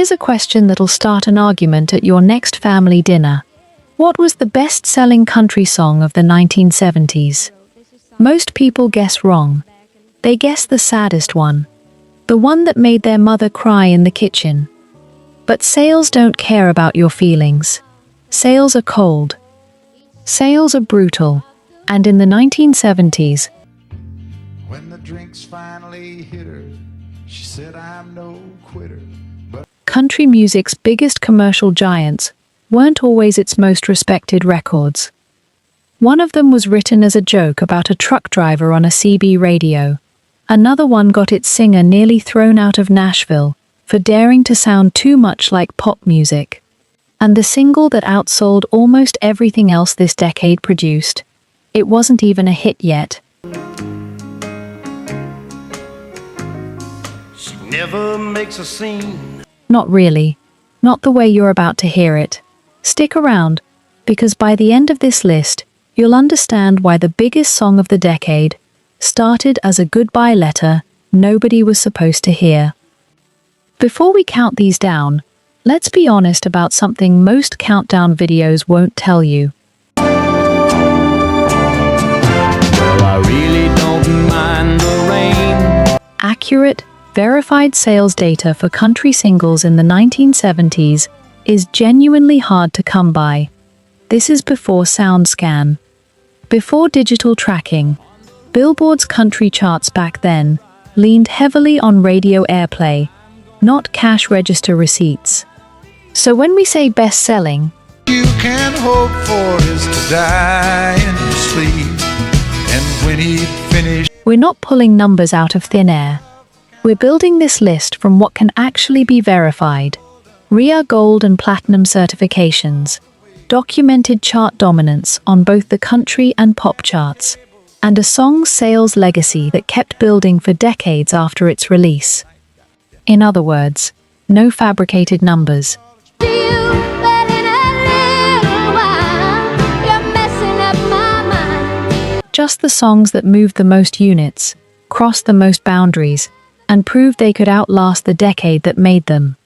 Here's a question that'll start an argument at your next family dinner. What was the best-selling country song of the 1970s? Most people guess wrong. They guess the saddest one. The one that made their mother cry in the kitchen. But sales don't care about your feelings. Sales are cold. Sales are brutal. And in the 1970s, when the drinks finally hit her, she said, "I'm no quitter." country music's biggest commercial giants weren't always its most respected records. One of them was written as a joke about a truck driver on a CB radio. Another one got its singer nearly thrown out of Nashville for daring to sound too much like pop music. And the single that outsold almost everything else this decade produced, it wasn't even a hit yet. She never makes a scene. Not really. Not the way you're about to hear it. Stick around, because by the end of this list, you'll understand why the biggest song of the decade started as a goodbye letter nobody was supposed to hear. Before we count these down, let's be honest about something most countdown videos won't tell you. Well, I really don't mind the rain. Accurate, verified sales data for country singles in the 1970s is genuinely hard to come by. This is before SoundScan. Before digital tracking, Billboard's country charts back then leaned heavily on radio airplay, not cash register receipts. So when we say best-selling, You can hope for is to die in your sleep. And when he finished, we're not pulling numbers out of thin air. We're building this list from what can actually be verified. RIA Gold and Platinum certifications, documented chart dominance on both the country and pop charts, and a song's sales legacy that kept building for decades after its release. In other words, no fabricated numbers. Just the songs that moved the most units, crossed the most boundaries, and proved they could outlast the decade that made them.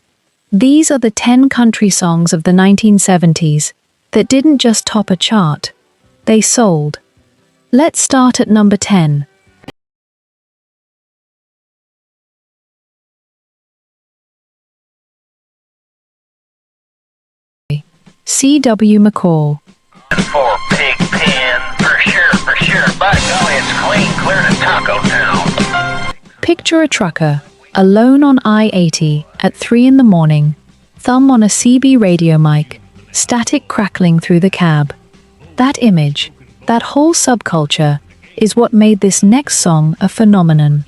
These are the 10 country songs of the 1970s that didn't just top a chart, they sold. Let's start at number 10. C.W. McCall. For pig pen, for sure. By golly, it's clean, clear to Taco Town. Picture a trucker, alone on I-80 at 3 in the morning, thumb on a CB radio mic, static crackling through the cab. That image, that whole subculture, is what made this next song a phenomenon.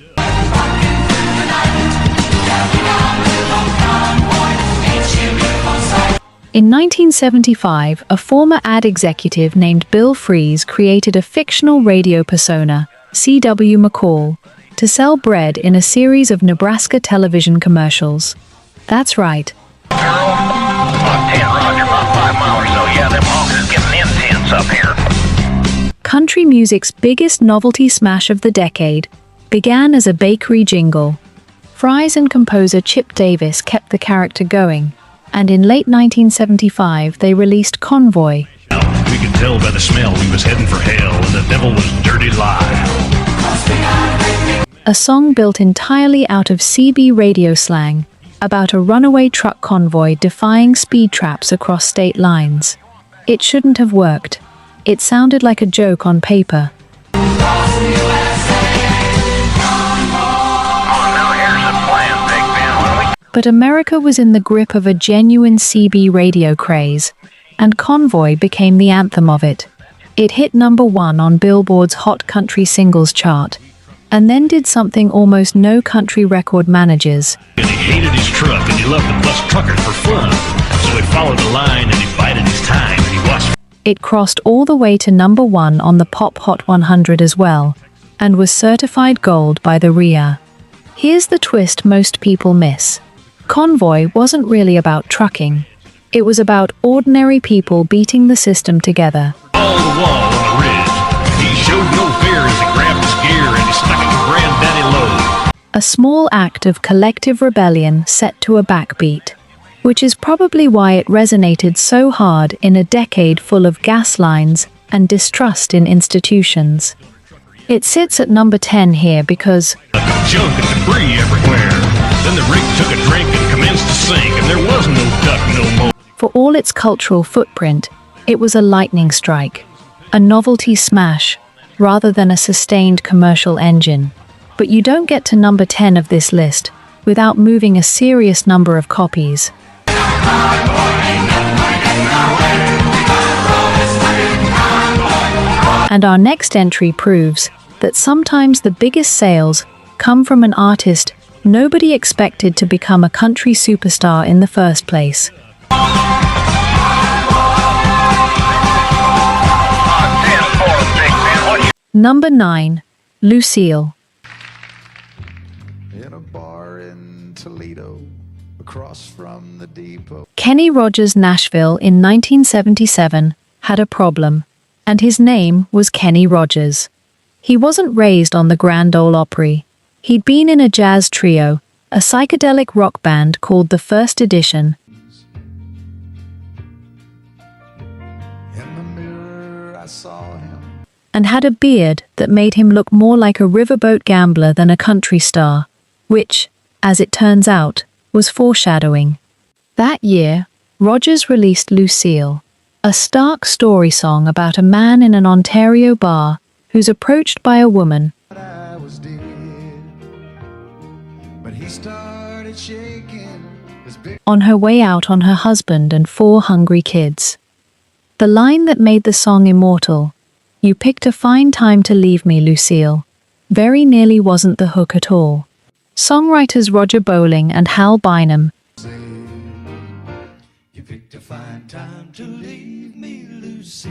In 1975, a former ad executive named Bill Fries created a fictional radio persona, C.W. McCall, to sell bread in a series of Nebraska television commercials. That's right. About 10, Roger, about 5 miles or so. Yeah, them hogs is getting intense up here. Country music's biggest novelty smash of the decade began as a bakery jingle. Fries and composer Chip Davis kept the character going, and in late 1975 they released Convoy. We could tell by the smell we was heading for hell, and the devil was dirty lie. A song built entirely out of CB radio slang about a runaway truck convoy defying speed traps across state lines. It shouldn't have worked. It sounded like a joke on paper. But America was in the grip of a genuine CB radio craze, and Convoy became the anthem of it. It hit number 1 on Billboard's Hot Country Singles chart, and then did something almost no country record manages. And he hated his truck, and he loved to bust truckers for fun. So he followed the line, and he bided his time, and he watched. It crossed all the way to number 1 on the Pop Hot 100 as well, and was certified gold by the RIA. Here's the twist most people miss. Convoy wasn't really about trucking. It was about ordinary people beating the system together. All the wall on the ridge. He showed no fear as he grabbed his gear and he stuck it to granddaddy low. A small act of collective rebellion set to a backbeat. which is probably why it resonated so hard in a decade full of gas lines and distrust in institutions. It sits at number 10 here because Junk and debris everywhere. Then the rig took a drink and commenced to sink, and there was no duck no more. for all its cultural footprint, it was a lightning strike, a novelty smash, rather than a sustained commercial engine. But you don't get to number 10 of this list without moving a serious number of copies. And our next entry proves that sometimes the biggest sales come from an artist nobody expected to become a country superstar in the first place. Number 9. Lucille. In a bar in Toledo, across from the depot. Kenny Rogers' Nashville in 1977 had a problem, and his name was Kenny Rogers. He wasn't raised on the Grand Ole Opry. He'd been in a jazz trio, a psychedelic rock band called The First Edition, In the mirror I saw him. and had a beard that made him look more like a riverboat gambler than a country star, which, as it turns out, was foreshadowing. That year, Rogers released Lucille, a stark story song about a man in an Ontario bar who's approached by a woman But I was dead. But he started shaking his big on her way out on her husband and 4 hungry kids. The line that made the song immortal, "You picked a fine time to leave me, Lucille," very nearly wasn't the hook at all. Songwriters Roger Bowling and Hal Bynum You picked a fine time to leave me, Lucille.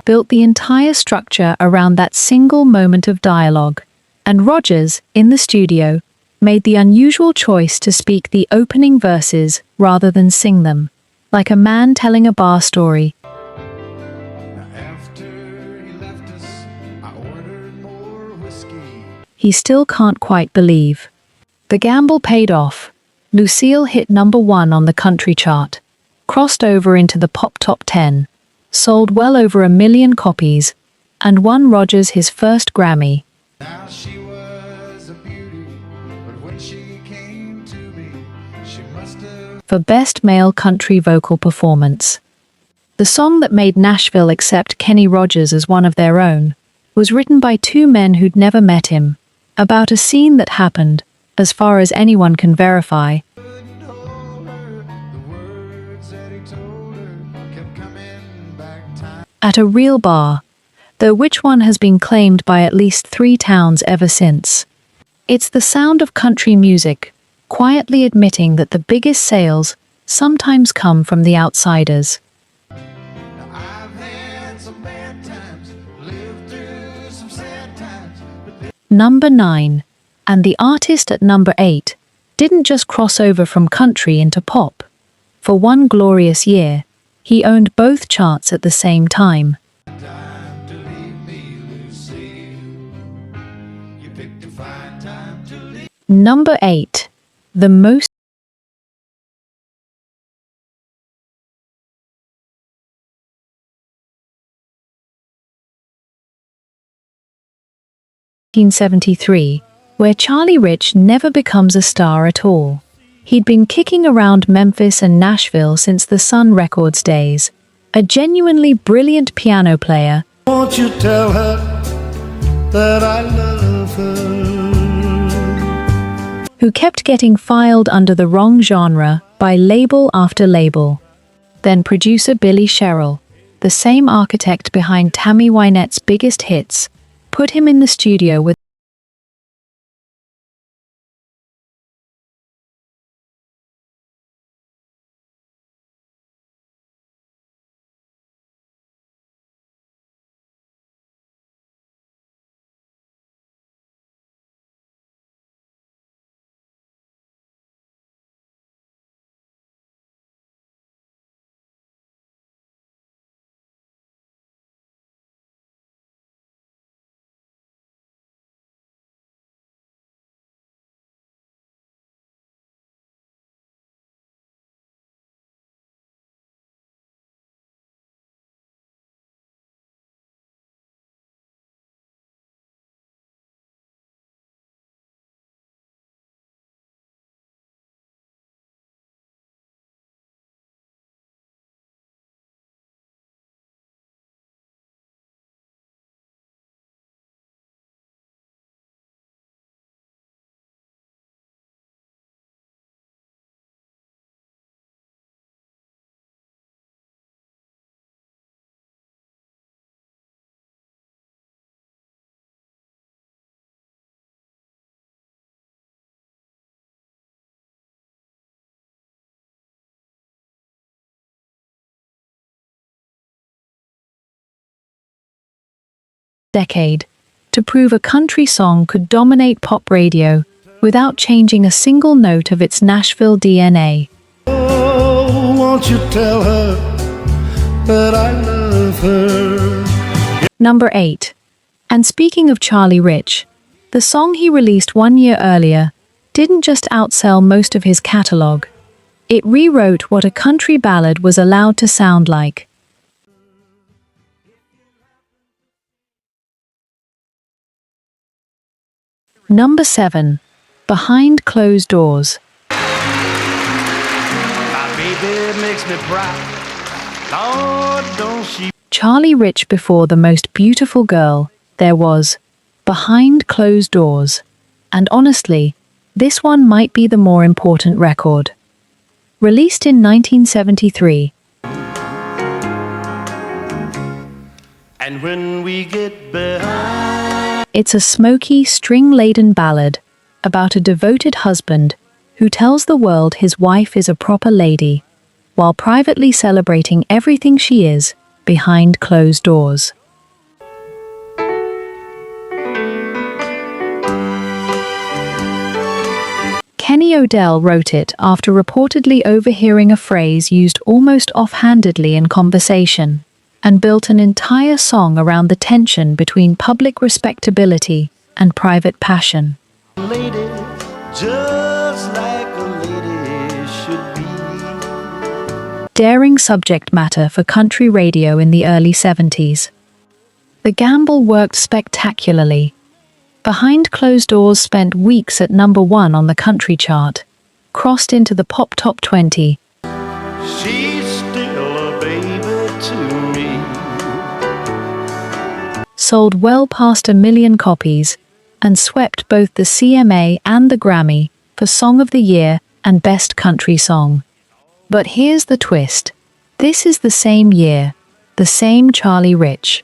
built the entire structure around that single moment of dialogue, and Rogers, in the studio, made the unusual choice to speak the opening verses rather than sing them, like a man telling a bar story. Now after he left us, I ordered more whiskey. He still can't quite believe. The gamble paid off. Lucille hit number 1 on the country chart, crossed over into the pop top 10, sold well over 1 million copies, and won Rogers his first Grammy. Now she was a beauty, but when she came to me, she must have For Best Male Country Vocal Performance. The song that made Nashville accept Kenny Rogers as one of their own was written by 2 men who'd never met him, about a scene that happened, as far as anyone can verify, hold her. The words that he told her kept coming back time. at a real bar, though which one has been claimed by at least 3 towns ever since. It's the sound of country music, quietly admitting that the biggest sales sometimes come from the outsiders. Now I've had some bad times, lived through some sad times, but Number 9, and the artist at number 8, didn't just cross over from country into pop. For one glorious year, he owned both charts at the same time. time to leave me, Lucille. You picked a fine time to leave. Number 8, the most (1973), where Charlie Rich never becomes a star at all. He'd been kicking around Memphis and Nashville since the Sun Records days, a genuinely brilliant piano player Won't you tell her that I love her? who kept getting filed under the wrong genre by label after label. Then producer Billy Sherrill, the same architect behind Tammy Wynette's biggest hits, put him in the studio with decade to prove a country song could dominate pop radio without changing a single note of its Nashville DNA. Oh, won't you tell her that I love her? Number 8. And speaking of Charlie Rich, the song he released 1 year earlier didn't just outsell most of his catalog. It rewrote what a country ballad was allowed to sound like. Number 7. Behind Closed Doors. My baby makes me proud. Lord, don't she? Charlie Rich before The Most Beautiful Girl, there was Behind Closed Doors. And honestly, this one might be the more important record. Released in 1973, And when we get behind, it's a smoky, string-laden ballad about a devoted husband who tells the world his wife is a proper lady, while privately celebrating everything she is behind closed doors. Kenny Odell wrote it after reportedly overhearing a phrase used almost offhandedly in conversation, and built an entire song around the tension between public respectability and private passion. lady, just like a lady should be. Daring subject matter for country radio in the early 70s. The gamble worked spectacularly. Behind Closed Doors spent weeks at number 1 on the country chart, crossed into the pop top 20, She's still a baby to me. sold well past 1 million copies, and swept both the CMA and the Grammy for Song of the Year and Best Country Song. But here's the twist. This is the same year, the same Charlie Rich,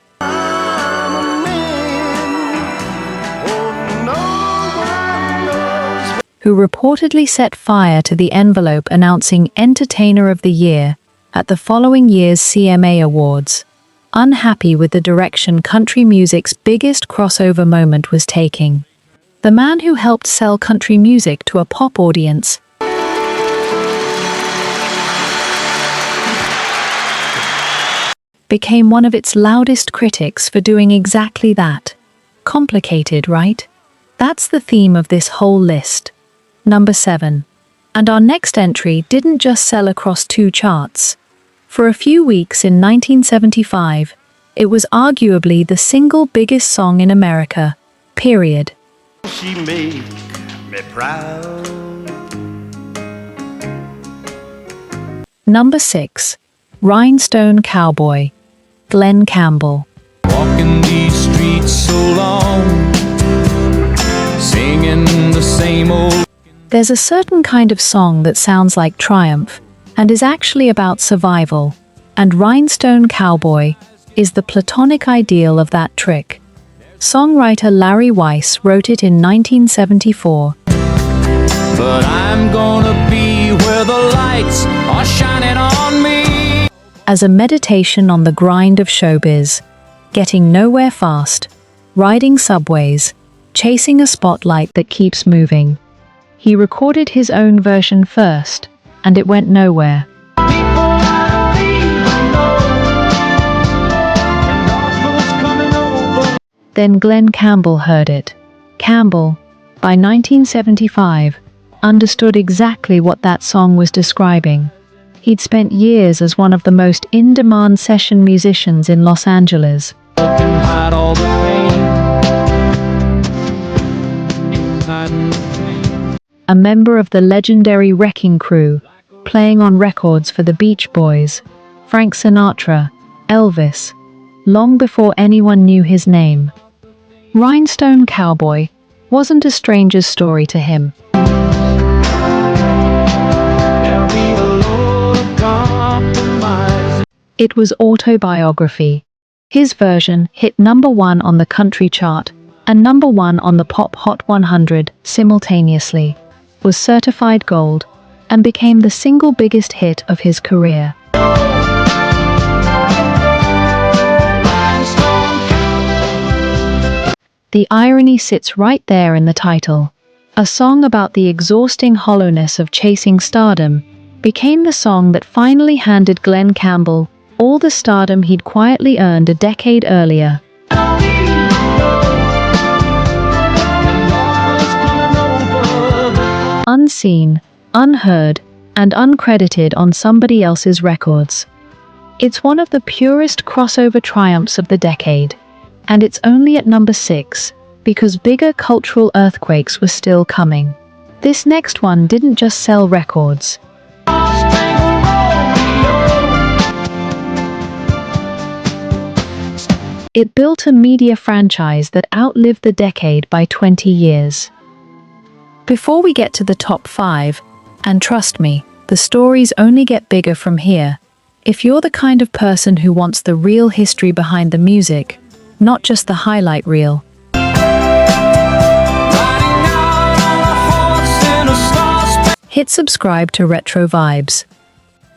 who reportedly set fire to the envelope announcing Entertainer of the Year at the following year's CMA Awards, unhappy with the direction country music's biggest crossover moment was taking. The man who helped sell country music to a pop audience became one of its loudest critics for doing exactly that. Complicated, right? That's the theme of this whole list. Number 7. And our next entry didn't just sell across 2 charts. For a few weeks in 1975, it was arguably the single biggest song in America, period. She make me proud. Number 6. Rhinestone Cowboy, Glen Campbell. Walking these streets so long, singing the same old. There's a certain kind of song that sounds like triumph and is actually about survival, and Rhinestone Cowboy is the platonic ideal of that trick. Songwriter Larry Weiss wrote it in 1974. But I'm gonna be where the lights are shining on me. As a meditation on the grind of showbiz, getting nowhere fast, riding subways, chasing a spotlight that keeps moving. He recorded his own version first, and it went nowhere. Then Glen Campbell heard it. Campbell, by 1975, understood exactly what that song was describing. He'd spent years as one of the most in-demand session musicians in Los Angeles. Hide all the pain. A member of the legendary Wrecking Crew, playing on records for the Beach Boys, Frank Sinatra, Elvis, long before anyone knew his name. Rhinestone Cowboy wasn't a stranger's story to him. It was autobiography. His version hit number 1 on the country chart and number 1 on the Pop Hot 100 simultaneously, was certified gold, and became the single biggest hit of his career. The irony sits right there in the title. A song about the exhausting hollowness of chasing stardom became the song that finally handed Glenn Campbell all the stardom he'd quietly earned a decade earlier. Unseen, unheard, and uncredited on somebody else's records. It's one of the purest crossover triumphs of the decade, and it's only at number 6 because bigger cultural earthquakes were still coming. This next one didn't just sell records. It built a media franchise that outlived the decade by 20 years. Before we get to the top 5, and trust me, the stories only get bigger from here, if you're the kind of person who wants the real history behind the music, not just the highlight reel, hit subscribe to Retro Vibes.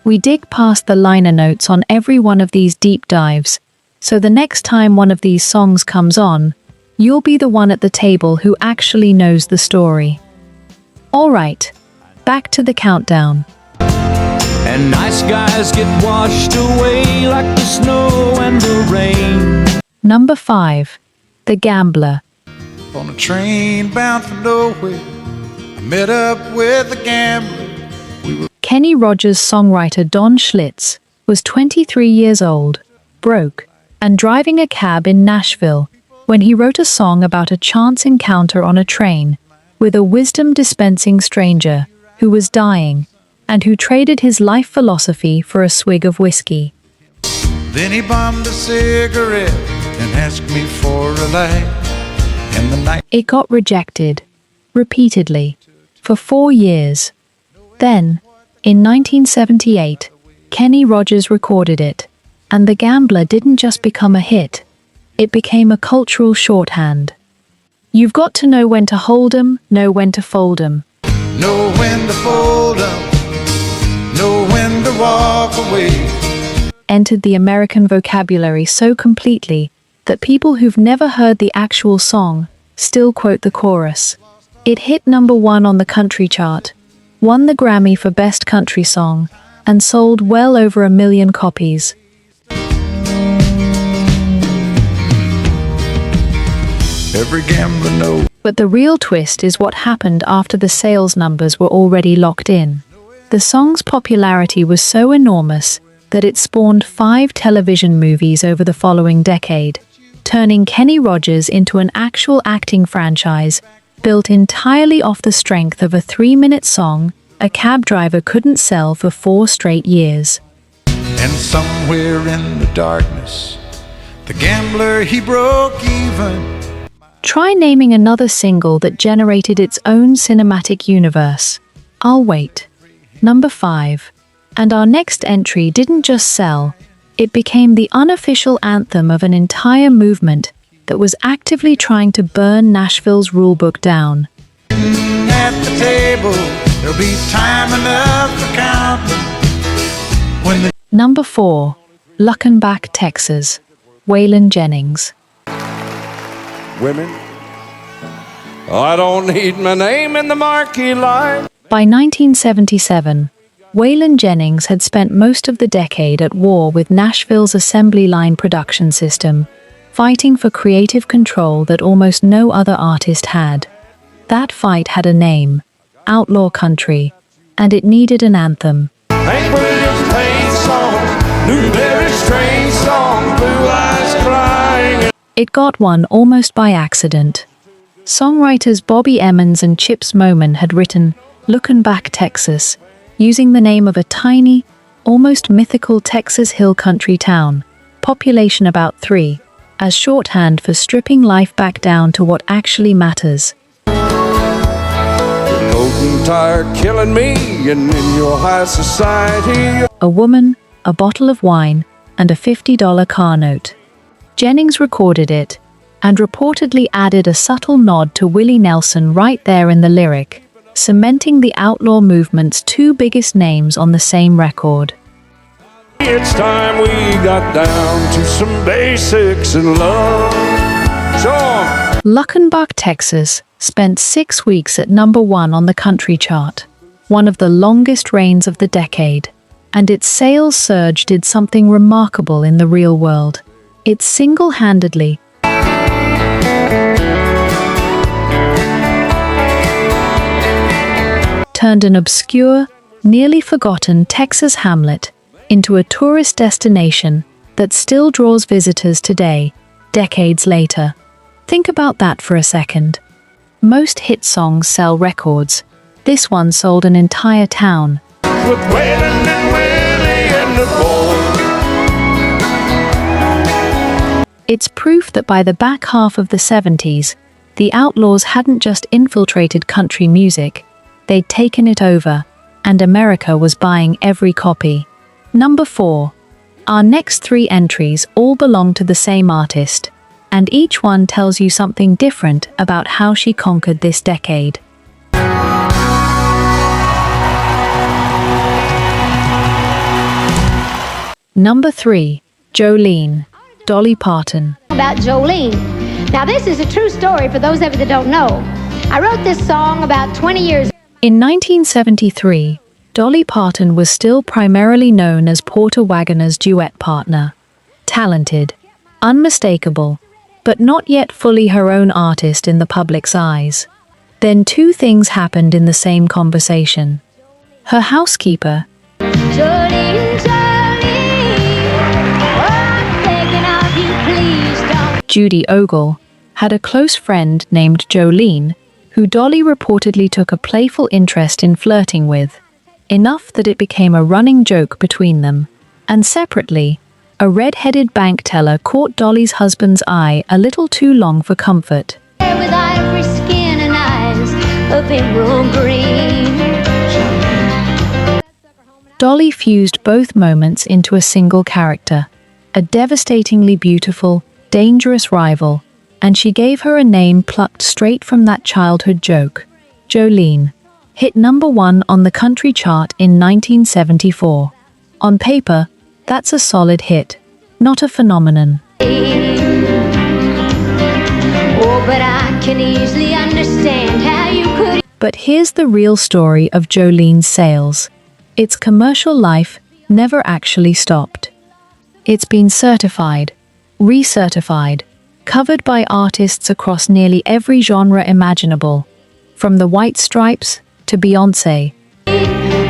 We dig past the liner notes on every one of these deep dives, so the next time one of these songs comes on, you'll be the one at the table who actually knows the story. Alright, back to the countdown. And nice guys get washed away like the snow and the rain. Number 5. The Gambler. On a train bound for nowhere, I met up with a gambler. Kenny Rogers' songwriter Don Schlitz was 23 years old, broke, and driving a cab in Nashville when he wrote a song about a chance encounter on a train with a wisdom-dispensing stranger who was dying and who traded his life philosophy for a swig of whiskey. Then he bummed a cigarette and asked me for a light. And the night It got rejected, repeatedly, for 4 years. Then, in 1978, Kenny Rogers recorded it, and The Gambler didn't just become a hit, it became a cultural shorthand. You've got to know when to hold 'em, know when to fold 'em. know when to fold 'em, know when to walk away. Entered the American vocabulary so completely that people who've never heard the actual song still quote the chorus. It hit number 1 on the country chart, won the Grammy for Best Country Song, and sold well over 1 million copies. Every gambler knows. But the real twist is what happened after the sales numbers were already locked in. The song's popularity was so enormous that it spawned 5 television movies over the following decade, turning Kenny Rogers into an actual acting franchise built entirely off the strength of a 3-minute song a cab driver couldn't sell for 4 straight years. And somewhere in the darkness, the gambler, he broke even. Try naming another single that generated its own cinematic universe. I'll wait. Number 5. And our next entry didn't just sell, it became the unofficial anthem of an entire movement that was actively trying to burn Nashville's rulebook down. At the table, there'll be time enough for counting. When the Number 4. Luckenbach, Texas. Waylon Jennings. Women, I don't need my name in the marquee line. By 1977, Waylon Jennings had spent most of the decade at war with Nashville's assembly line production system, fighting for creative control that almost no other artist had. That fight had a name, Outlaw Country, and it needed an anthem. Hank Williams played songs, knew very strange songs, blue eyes crying. It got one almost by accident. Songwriters Bobby Emmons and Chips Moman had written Luckenbach, Texas, using the name of a tiny, almost mythical Texas hill country town, population about 3, as shorthand for stripping life back down to what actually matters. You're old and tired, killing me, and in your high society. A woman, a bottle of wine, and a $50 car note. Jennings recorded it, and reportedly added a subtle nod to Willie Nelson right there in the lyric, cementing the outlaw movement's 2 biggest names on the same record. It's time we got down to some basics in love. Show 'em. Luckenbach, Texas, spent 6 weeks at number 1 on the country chart, one of the longest reigns of the decade, and its sales surge did something remarkable in the real world. It single-handedly turned an obscure, nearly forgotten Texas hamlet into a tourist destination that still draws visitors today, decades later. Think about that for a second. Most hit songs sell records. This one sold an entire town. With Waylon and Willie and the boy. It's proof that by the back half of the 70s, the Outlaws hadn't just infiltrated country music, they'd taken it over, and America was buying every copy. Number 4. Our next 3 entries all belong to the same artist, and each one tells you something different about how she conquered this decade. Number 3. Jolene, Dolly Parton. About Jolene. Now this is a true story for those of you that don't know. I wrote this song about 20 years ago. In 1973, Dolly Parton was still primarily known as Porter Wagoner's duet partner. Talented, unmistakable, but not yet fully her own artist in the public's eyes. Then 2 things happened in the same conversation. Her housekeeper, Jolene, Jolene, oh, I'm begging of you, please don't. Judy Ogle, had a close friend named Jolene, who Dolly reportedly took a playful interest in flirting with, enough that it became a running joke between them. And separately, a red-headed bank teller caught Dolly's husband's eye a little too long for comfort. With ivory skin and eyes of emerald green. Dolly fused both moments into a single character, a devastatingly beautiful, dangerous rival, and she gave her a name plucked straight from that childhood joke. Jolene hit number 1 on the country chart in 1974. On paper, that's a solid hit, not a phenomenon. Oh, but I can easily understand how you could. But here's the real story of Jolene's sales. Its commercial life never actually stopped. It's been certified, recertified, covered by artists across nearly every genre imaginable, from the White Stripes to Beyoncé. Oh,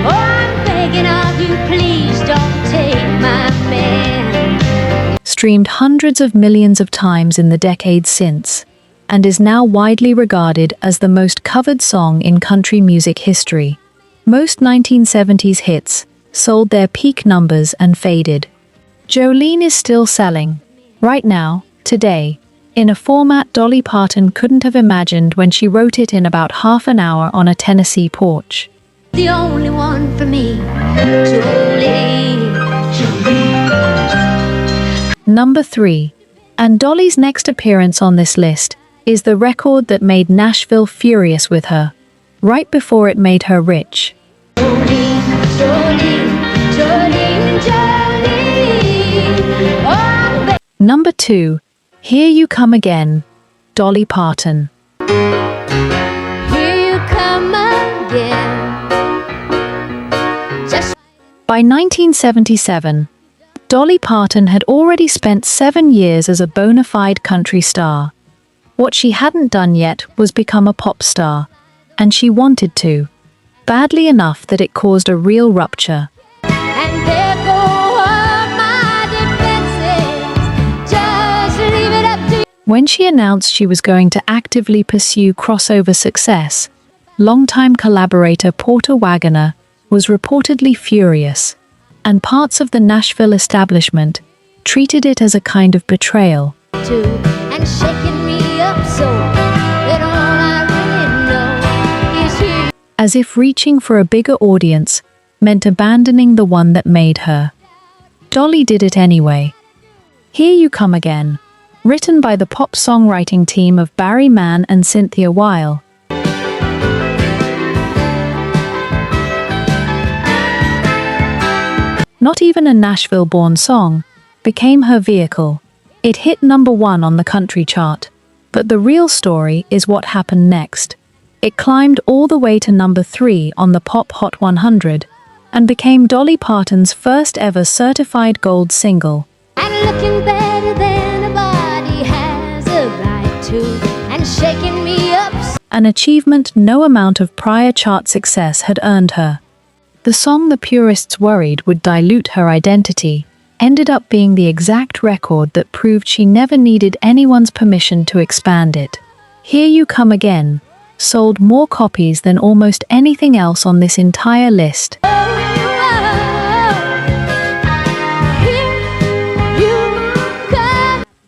I'm begging of you, please don't take my man. Streamed hundreds of millions of times in the decades since, and is now widely regarded as the most covered song in country music history. Most 1970s hits sold their peak numbers and faded. Jolene is still selling, right now, today, in a format Dolly Parton couldn't have imagined when she wrote it in about half an hour on a Tennessee porch. The only one for me, Jolene. Number 3. And Dolly's next appearance on this list is the record that made Nashville furious with her, right before it made her rich. Jolene, Jolene, Jolene, Jolene. Oh, I'm Number 2. Here You Come Again, Dolly Parton. here you come again. Just By 1977, Dolly Parton had already spent 7 years as a bona fide country star. What she hadn't done yet was become a pop star, and she wanted to, badly enough that it caused a real rupture. and there go all my defenses. Just leave it up to you. When she announced she was going to actively pursue crossover success, longtime collaborator Porter Wagoner was reportedly furious, and parts of the Nashville establishment treated it as a kind of betrayal. And shaking me up so that all I really know is you. As if reaching for a bigger audience meant abandoning the one that made her. Dolly did it anyway. Here You Come Again, written by the pop songwriting team of Barry Mann and Cynthia Weil. Not even a Nashville-born song, became her vehicle. It hit number 1 on the country chart, But the real story is what happened next. It climbed all the way to number 3 on the Pop Hot 100 and became Dolly Parton's first ever certified gold single. And looking better than a body has a right to, and shaking me up. An achievement no amount of prior chart success had earned her. The song the purists worried would dilute her identity ended up being the exact record that proved she never needed anyone's permission to expand it. Here You Come Again sold more copies than almost anything else on this entire list.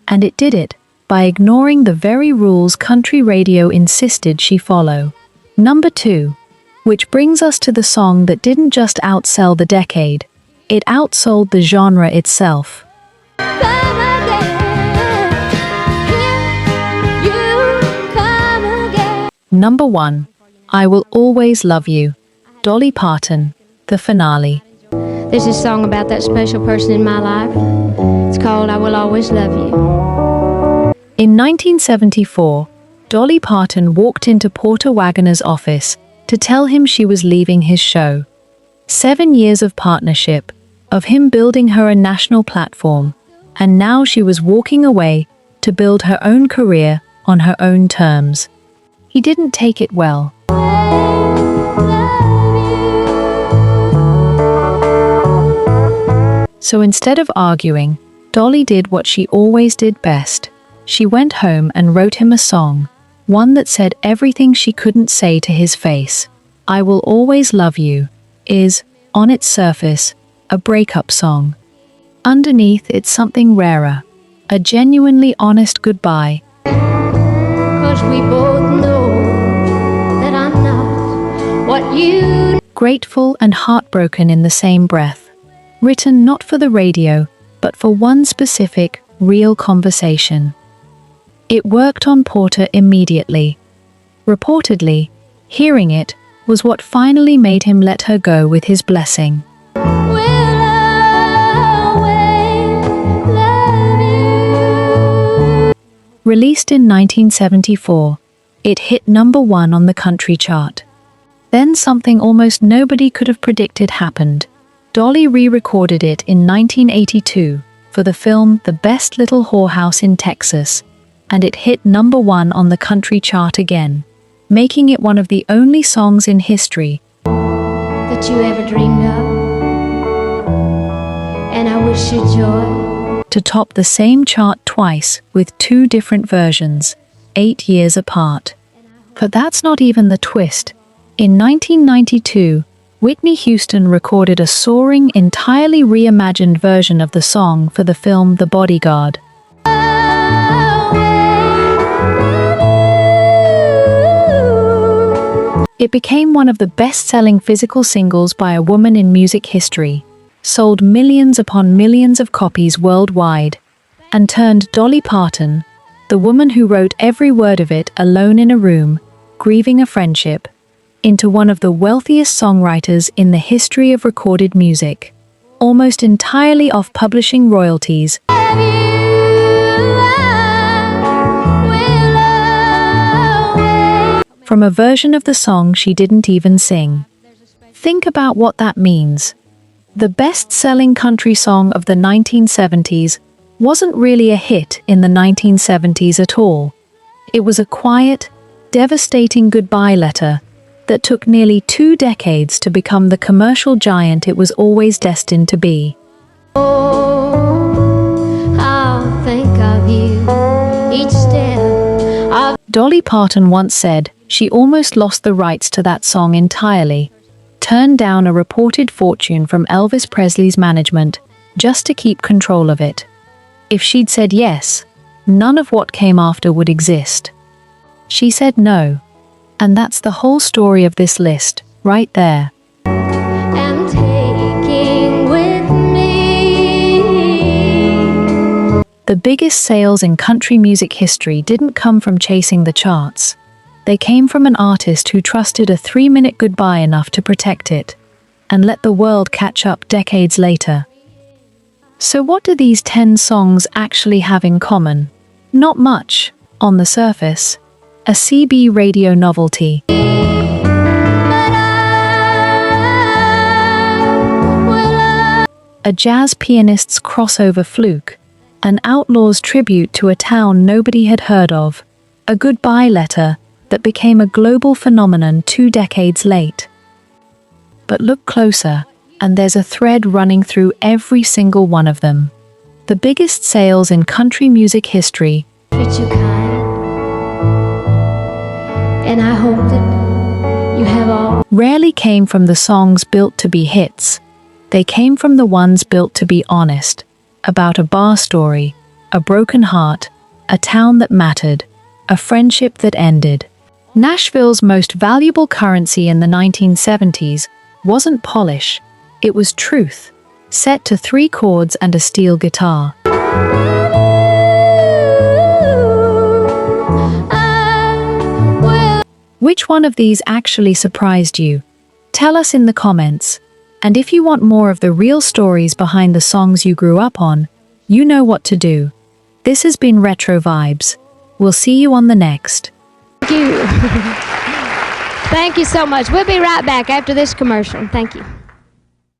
And it did it by ignoring the very rules country radio insisted she follow. Number 2, which brings us to the song that didn't just outsell the decade, it outsold the genre itself. Number 1, I Will Always Love You, Dolly Parton, the finale. There's a song about that special person in my life. It's called I Will Always Love You. In 1974, Dolly Parton walked into Porter Wagoner's office to tell him she was leaving his show. 7 years of partnership, of him building her a national platform, and now she was walking away to build her own career on her own terms. He didn't take it well. So instead of arguing, Dolly did what she always did best. She went home and wrote him a song, one that said everything she couldn't say to his face. I Will Always Love You is, on its surface, a breakup song. Underneath, it's something rarer, a genuinely honest goodbye. 'Cause we both know that I'm not what you... Grateful and heartbroken in the same breath. Written not for the radio, but for one specific, real conversation. It worked on Porter immediately. Reportedly, hearing it was what finally made him let her go with his blessing. Released in 1974, it hit number 1 on the country chart. Then something almost nobody could have predicted happened. Dolly re-recorded it in 1982 for the film The Best Little Whorehouse in Texas, and it hit number 1 on the country chart again, making it one of the only songs in history that you ever dreamed of. And I wish you joy. To top the same chart twice with 2 different versions, 8 years apart. But that's not even the twist. In 1992, Whitney Houston recorded a soaring, entirely reimagined version of the song for the film The Bodyguard. It became one of the best-selling physical singles by a woman in music history, sold millions upon millions of copies worldwide, and turned Dolly Parton, the woman who wrote every word of it alone in a room, grieving a friendship, into one of the wealthiest songwriters in the history of recorded music, almost entirely off publishing royalties. From a version of the song she didn't even sing. Think about what that means. The best-selling country song of the 1970s wasn't really a hit in the 1970s at all. It was a quiet, devastating goodbye letter that took nearly 2 decades to become the commercial giant it was always destined to be. Oh, I'll think of you each step of... Dolly Parton once said she almost lost the rights to that song entirely, turned down a reported fortune from Elvis Presley's management just to keep control of it. If she'd said yes, none of what came after would exist. She said no, and that's the whole story of this list, right there. And taking with me. The biggest sales in country music history didn't come from chasing the charts. They came from an artist who trusted a 3-minute goodbye enough to protect it, and let the world catch up decades later. So what do these 10 songs actually have in common? Not much. On the surface, a CB radio novelty. A jazz pianist's crossover fluke, an outlaw's tribute to a town nobody had heard of, a goodbye letter that became a global phenomenon 2 decades late. But look closer, and there's a thread running through every single one of them. The biggest sales in country music history, Treat you kind, and I hope that you have all. rarely came from the songs built to be hits. They came from the ones built to be honest, about a bar story, a broken heart, a town that mattered, a friendship that ended. Nashville's most valuable currency in the 1970s wasn't polish, it was truth, set to 3 chords and a steel guitar. Which one of these actually surprised you? Tell us in the comments. And if you want more of the real stories behind the songs you grew up on, you know what to do. This has been Retro Vibes. We'll see you on the next. Thank you. Thank you so much. We'll be right back after this commercial. Thank you.